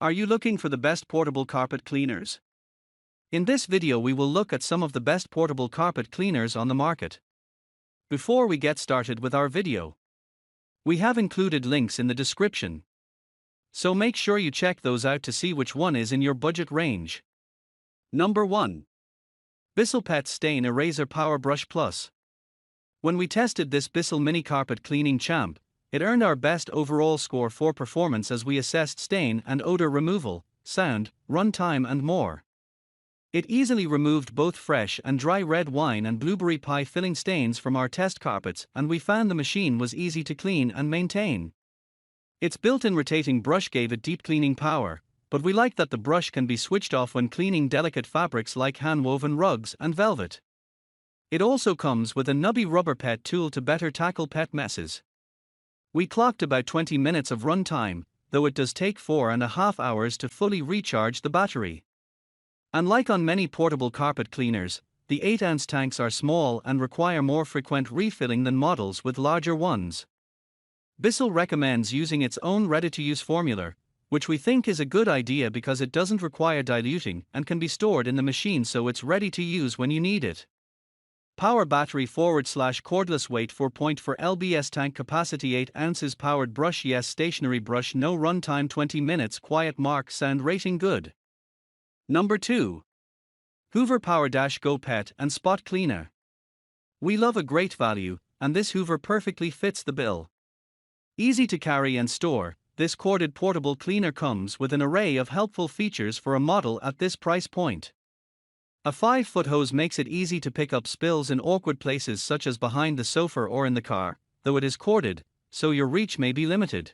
Are you looking for the best portable carpet cleaners? In this video we will look at some of the best portable carpet cleaners on the market. Before we get started with our video, we have included links in the description, so make sure you check those out to see which one is in your budget range. Number 1. Bissell Pet Stain Eraser PowerBrush Plus. When we tested this Bissell Mini Carpet Cleaning Champ, it earned our best overall score for performance as we assessed stain and odor removal, sound, runtime and more. It easily removed both fresh and dry red wine and blueberry pie filling stains from our test carpets, and we found the machine was easy to clean and maintain. Its built-in rotating brush gave it deep cleaning power, but we like that the brush can be switched off when cleaning delicate fabrics like hand-woven rugs and velvet. It also comes with a nubby rubber pet tool to better tackle pet messes. We clocked about 20 minutes of runtime, though it does take 4.5 hours to fully recharge the battery. Unlike on many portable carpet cleaners, the 8-ounce tanks are small and require more frequent refilling than models with larger ones. Bissell recommends using its own ready-to-use formula, which we think is a good idea because it doesn't require diluting and can be stored in the machine so it's ready to use when you need it. Power battery / cordless weight 4.4 lbs tank capacity 8 ounces powered brush yes stationary brush no runtime 20 minutes quiet mark sound rating good. Number 2. Hoover PowerDash Go Pet and Spot Cleaner. We love a great value, and this Hoover perfectly fits the bill. Easy to carry and store, this corded portable cleaner comes with an array of helpful features for a model at this price point. A 5-foot hose makes it easy to pick up spills in awkward places such as behind the sofa or in the car, though it is corded, so your reach may be limited.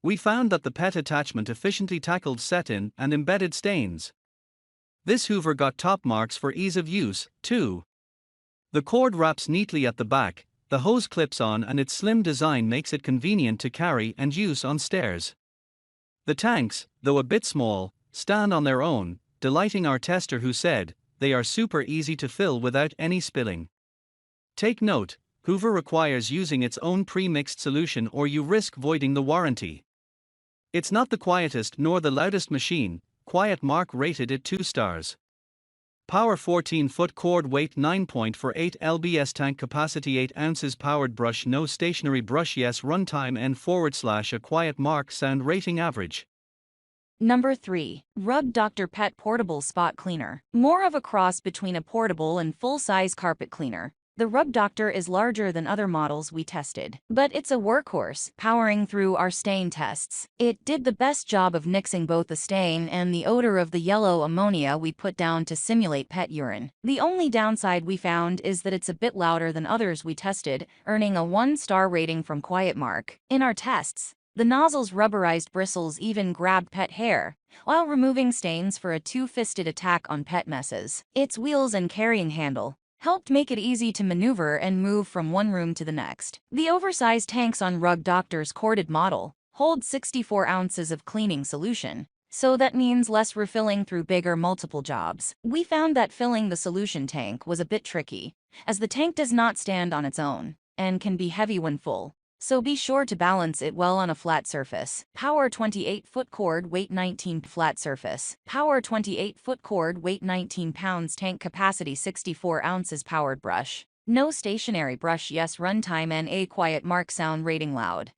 We found that the pet attachment efficiently tackled set-in and embedded stains. This Hoover got top marks for ease of use, too. The cord wraps neatly at the back, the hose clips on, and its slim design makes it convenient to carry and use on stairs. The tanks, though a bit small, stand on their own, delighting our tester who said, they are super easy to fill without any spilling. Take note, Hoover requires using its own pre-mixed solution or you risk voiding the warranty. It's not the quietest nor the loudest machine, quiet mark rated it 2 stars. Power 14-foot cord weight 9.48 lbs tank capacity 8 ounces powered brush no stationary brush yes runtime n / a quiet mark sound rating average. Number 3. Black+Decker Pet Portable Spot Cleaner. More of a cross between a portable and full-size carpet cleaner, the Black+Decker is larger than other models we tested, but it's a workhorse, powering through our stain tests. It did the best job of nixing both the stain and the odor of the yellow ammonia we put down to simulate pet urine. The only downside we found is that it's a bit louder than others we tested, earning a 1-star rating from Quiet Mark. In our tests, the nozzle's rubberized bristles even grabbed pet hair, while removing stains for a 2-fisted attack on pet messes. Its wheels and carrying handle helped make it easy to maneuver and move from one room to the next. The oversized tanks on Black+Decker's corded model hold 64 ounces of cleaning solution, so that means less refilling through bigger multiple jobs. We found that filling the solution tank was a bit tricky, as the tank does not stand on its own and can be heavy when full, so be sure to balance it well on a flat surface. Power 28-foot cord weight 19 flat surface. Power 28-foot cord weight 19 pounds tank capacity 64 ounces powered brush. No stationary brush yes runtime and a quiet mark sound rating loud.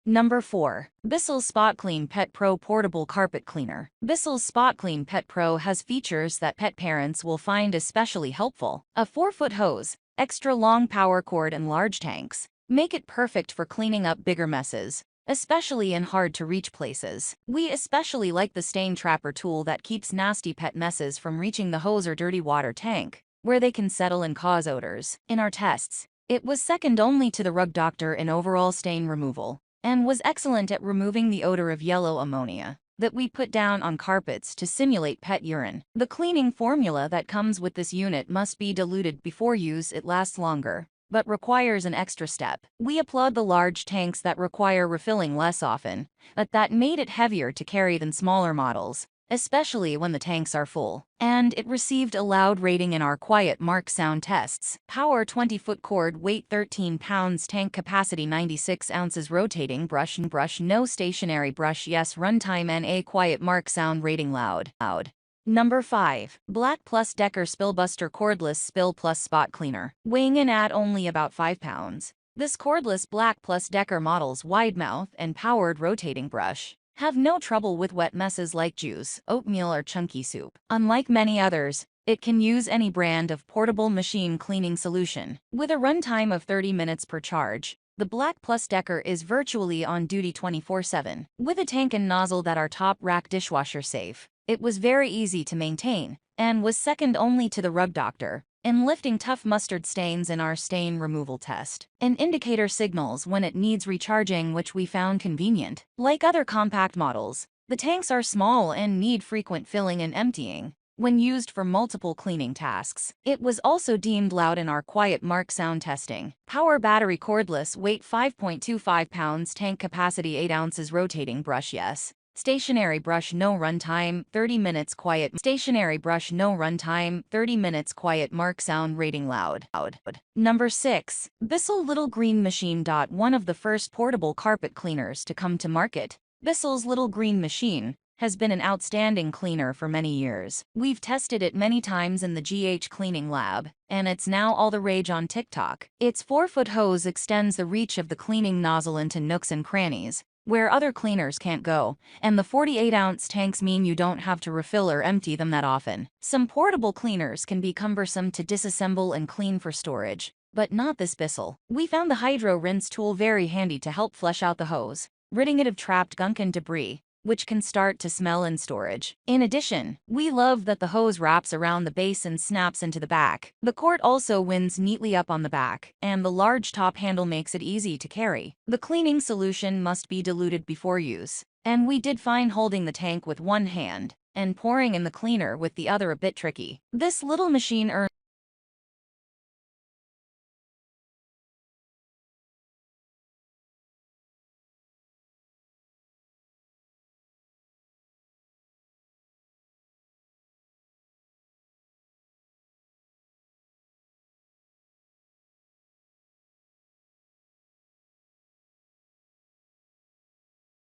Number 4. Bissell SpotClean Pet Pro Portable Carpet Cleaner. Bissell's SpotClean Pet Pro has features that pet parents will find especially helpful. A 4-foot hose, extra long power cord and large tanks make it perfect for cleaning up bigger messes, especially in hard-to-reach places. We especially like the stain trapper tool that keeps nasty pet messes from reaching the hose or dirty water tank, where they can settle and cause odors. In our tests, it was second only to the Black+Decker in overall stain removal, and was excellent at removing the odor of yellow ammonia that we put down on carpets to simulate pet urine. The cleaning formula that comes with this unit must be diluted before use. It lasts longer, but requires an extra step. We applaud the large tanks that require refilling less often, but that made it heavier to carry than smaller models, especially when the tanks are full. And it received a loud rating in our quiet mark sound tests. Power 20-foot cord, weight 13 pounds, tank capacity 96 ounces, rotating brush, no stationary brush, yes, runtime NA, quiet mark sound rating, loud. Number 5. Black+Decker Spillbuster Cordless Spill Plus Spot Cleaner. Weighing in at only about 5 pounds. This cordless Black+Decker model's wide mouth and powered rotating brush have no trouble with wet messes like juice, oatmeal, or chunky soup. Unlike many others, it can use any brand of portable machine cleaning solution. With a runtime of 30 minutes per charge, the Black+Decker is virtually on duty 24/7. With a tank and nozzle that are top rack dishwasher safe, it was very easy to maintain, and was second only to the Rub Doctor in lifting tough mustard stains in our stain removal test. An indicator signals when it needs recharging, which we found convenient. Like other compact models, the tanks are small and need frequent filling and emptying when used for multiple cleaning tasks. It was also deemed loud in our quiet mark sound testing. Power battery, cordless, weight 5.25 pounds, tank capacity 8 ounces, rotating brush, yes. Stationary brush, no, runtime 30 minutes, quiet. Stationary brush, no, runtime 30 minutes, quiet mark sound rating, loud. Number 6. Bissell Little Green Machine. One of the first portable carpet cleaners to come to market, Bissell's Little Green Machine has been an outstanding cleaner for many years. We've tested it many times in the GH cleaning lab, and it's now all the rage on TikTok. Its 4-foot hose extends the reach of the cleaning nozzle into nooks and crannies where other cleaners can't go, and the 48-ounce tanks mean you don't have to refill or empty them that often. Some portable cleaners can be cumbersome to disassemble and clean for storage, but not this Bissell. We found the Hydro Rinse tool very handy to help flush out the hose, ridding it of trapped gunk and debris, which can start to smell in storage. In addition, we love that the hose wraps around the base and snaps into the back. The cord also winds neatly up on the back, and the large top handle makes it easy to carry. The cleaning solution must be diluted before use, and we did find holding the tank with one hand and pouring in the cleaner with the other a bit tricky. This little machine earns